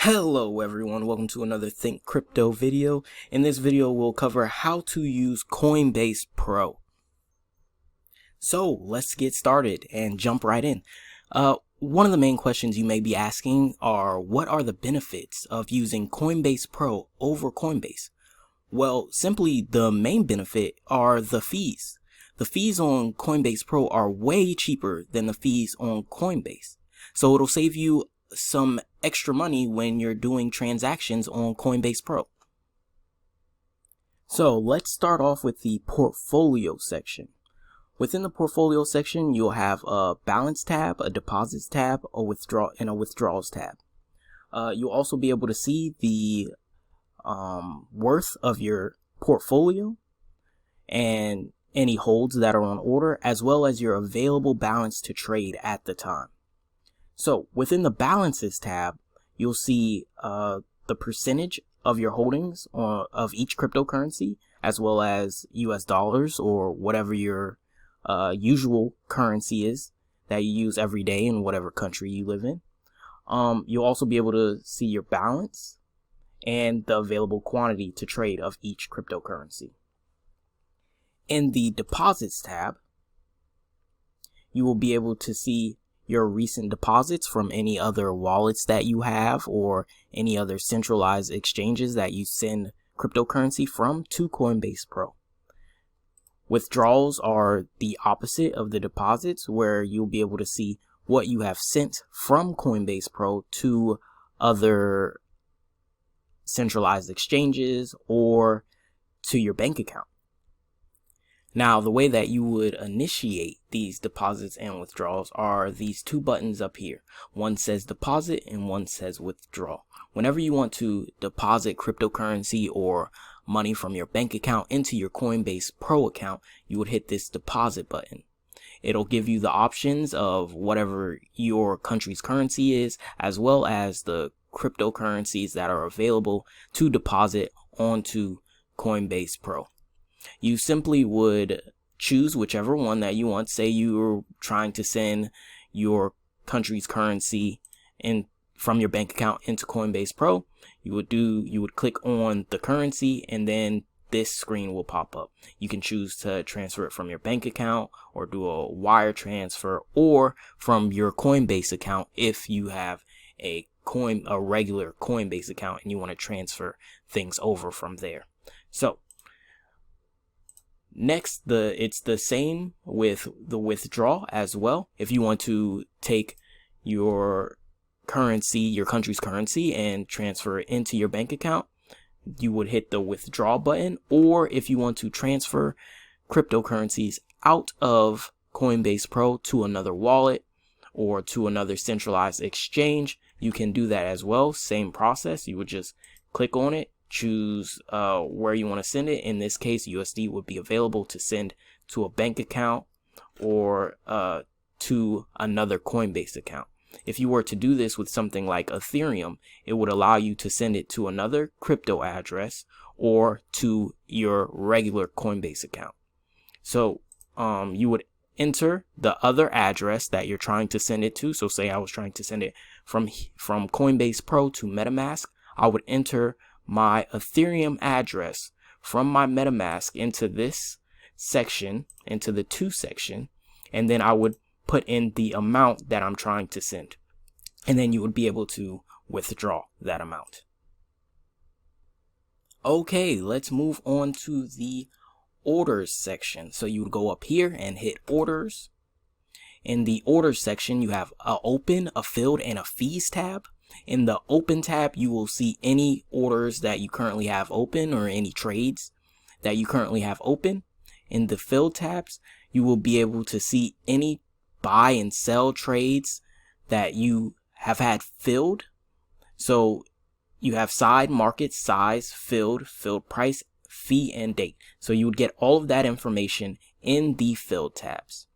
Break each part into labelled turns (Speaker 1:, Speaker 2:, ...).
Speaker 1: Hello everyone, welcome to another Think Crypto video. In this video we'll cover how to use Coinbase Pro. So let's get started and jump right in. One of the main questions you may be asking are, what are the benefits of using Coinbase Pro over Coinbase? Well, simply the main benefit are the fees. The fees on Coinbase Pro are way cheaper than the fees on Coinbase. So it'll save you some extra money when you're doing transactions on Coinbase Pro. So let's start off with the portfolio section. Within the portfolio section, you'll have a balance tab, a deposits tab, a withdrawals tab. You'll also be able to see the worth of your portfolio and any holds that are on order, as well as your available balance to trade at the time. So within the balances tab, you'll see the percentage of your holdings of each cryptocurrency, as well as US dollars or whatever your usual currency is that you use every day in whatever country you live in. You'll also be able to see your balance and the available quantity to trade of each cryptocurrency. In the deposits tab, you will be able to see your recent deposits from any other wallets that you have or any other centralized exchanges that you send cryptocurrency from to Coinbase Pro. Withdrawals are the opposite of the deposits, where you'll be able to see what you have sent from Coinbase Pro to other centralized exchanges or to your bank account. Now, the way that you would initiate these deposits and withdrawals are these two buttons up here. One says deposit and one says withdraw. Whenever you want to deposit cryptocurrency or money from your bank account into your Coinbase Pro account, you would hit this deposit button. It'll give you the options of whatever your country's currency is, as well as the cryptocurrencies that are available to deposit onto Coinbase Pro. You simply would choose whichever one that you want. Say you're trying to send your country's currency from your bank account into Coinbase Pro. You would click on the currency, and then this screen will pop up. You can choose to transfer it from your bank account or do a wire transfer, or from your Coinbase account if you have a regular Coinbase account and you want to transfer things over from there. So next, it's the same with the withdraw as well. If you want to take your currency, your country's currency, and transfer it into your bank account, you would hit the withdraw button. Or if you want to transfer cryptocurrencies out of Coinbase Pro to another wallet or to another centralized exchange, you can do that as well. Same process. You would just click on it, choose where you want to send it. In this case, USD would be available to send to a bank account or to another Coinbase account. If you were to do this with something like Ethereum, it would allow you to send it to another crypto address or to your regular Coinbase account. So you would enter the other address that you're trying to send it to. So say I was trying to send it from Coinbase Pro to MetaMask. I would enter my Ethereum address from my MetaMask into this section, into the to section, and then I would put in the amount that I'm trying to send, and then you would be able to withdraw that amount. Okay, let's move on to the orders section. So you would go up here and hit orders. In the orders section, you have a open, a filled, and a fees tab. In the open tab, you will see any orders that you currently have open or any trades that you currently have open. In the filled tabs, you will be able to see any buy and sell trades that you have had filled. So you have side, market, size, filled price, fee, and date. So you would get all of that information in the filled tabs.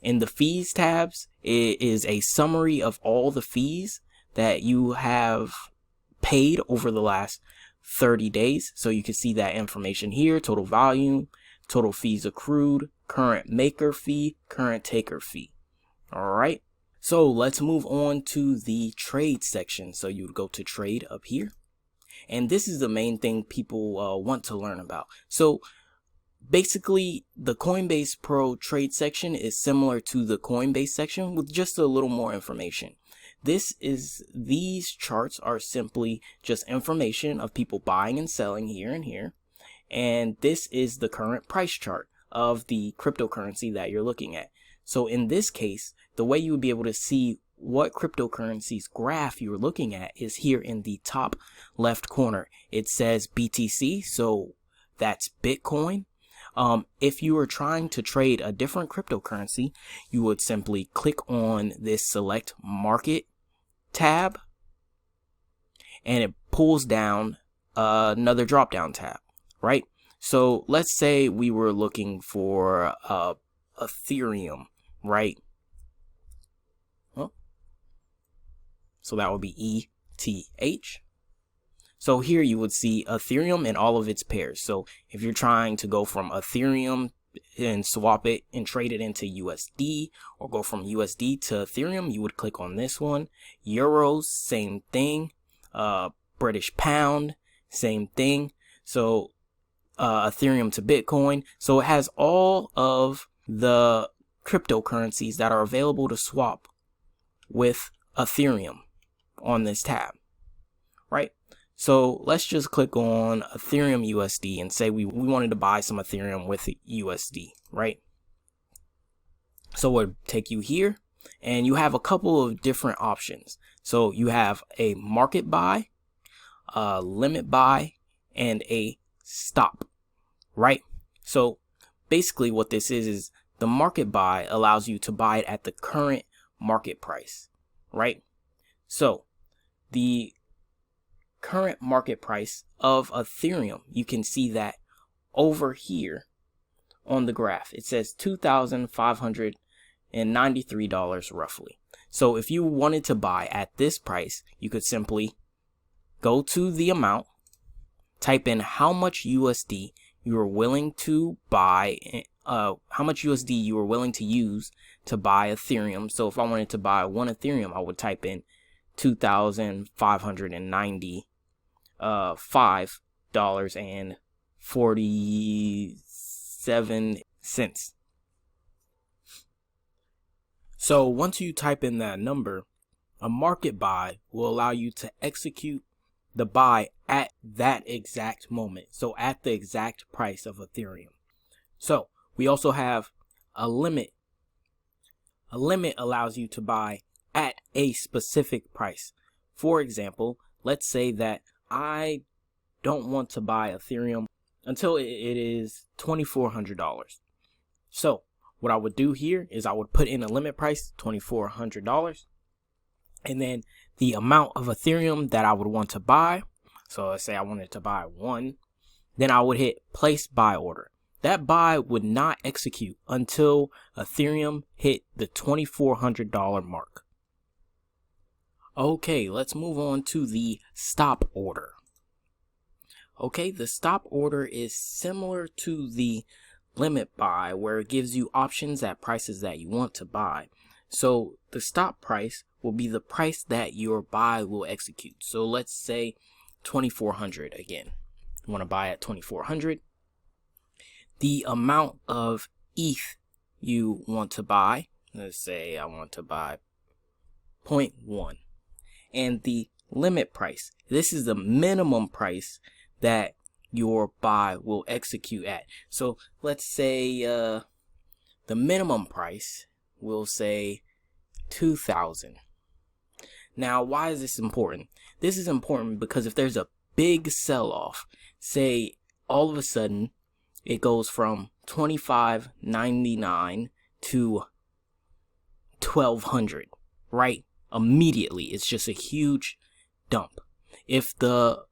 Speaker 1: In the fees tabs, it is a summary of all the fees that you have paid over the last 30 days. So you can see that information here: total volume, total fees accrued, current maker fee, current taker fee. All right. So let's move on to the trade section. So you would go to trade up here. And this is the main thing people want to learn about. So basically, the Coinbase Pro trade section is similar to the Coinbase section with just a little more information. These charts are simply just information of people buying and selling here and here. And this is the current price chart of the cryptocurrency that you're looking at. So in this case, the way you would be able to see what cryptocurrency's graph you're looking at is here in the top left corner. It says BTC, so that's Bitcoin. If you are trying to trade a different cryptocurrency, you would simply click on this select market tab, and it pulls down another drop down tab, right? So let's say we were looking for Ethereum, right? So that would be ETH. So here you would see Ethereum and all of its pairs. So if you're trying to go from Ethereum and swap it and trade it into USD, or go from USD to Ethereum, you would click on this one. Euros, same thing. British pound, same thing. So Ethereum to Bitcoin. So it has all of the cryptocurrencies that are available to swap with Ethereum on this tab, right? So let's just click on Ethereum USD and say we wanted to buy some Ethereum with USD, right? So it would take you here, and you have a couple of different options. So you have a market buy, a limit buy, and a stop, right? So basically what this is the market buy allows you to buy it at the current market price, right? So the current market price of Ethereum, you can see that over here on the graph. It says $2,593 roughly. So if you wanted to buy at this price, you could simply go to the amount, type in how much USD you are willing to buy, how much USD you are willing to use to buy Ethereum. So if I wanted to buy one Ethereum, I would type in $2,595.47. So once you type in that number, a market buy will allow you to execute the buy at that exact moment. So at the exact price of Ethereum. So we also have a limit. A limit allows you to buy at a specific price. For example, let's say that I don't want to buy Ethereum until it is $2,400. So what I would do here is I would put in a limit price, $2,400, and then the amount of Ethereum that I would want to buy. So let's say I wanted to buy one, then I would hit place buy order. That buy would not execute until Ethereum hit the $2,400 mark. Okay, let's move on to the stop order. Okay, the stop order is similar to the limit buy, where it gives you options at prices that you want to buy. So the stop price will be the price that your buy will execute. So let's say 2,400 again. You want to buy at 2,400. The amount of ETH you want to buy, let's say I want to buy 0.1. And the limit price, this is the minimum price that your buy will execute at. So let's say the minimum price will say 2,000. Now, why is this important? This is important because if there's a big sell-off, say all of a sudden it goes from $2,599 to $1,200, right? Immediately, it's just a huge dump. If the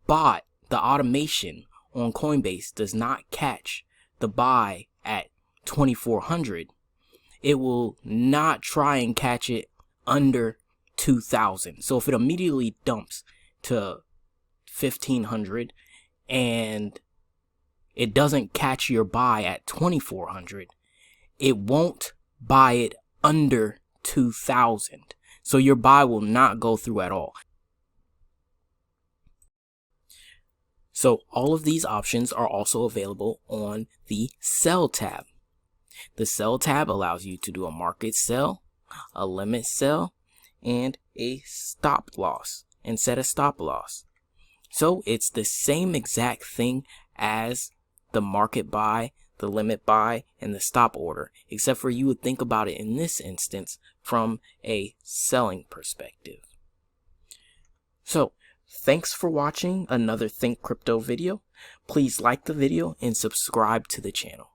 Speaker 1: bot, the automation on Coinbase does not catch the buy at 2,400, it will not try and catch it under 2,000. So if it immediately dumps to 1,500 and it doesn't catch your buy at 2,400, it won't buy it under 2,000. So your buy will not go through at all. So all of these options are also available on the sell tab. The sell tab allows you to do a market sell, a limit sell, and a stop loss, and set a stop loss. So it's the same exact thing as the market buy, the limit buy, and the stop order, except for you would think about it in this instance from a selling perspective. So thanks for watching another Think Crypto video. Please like the video and subscribe to the channel.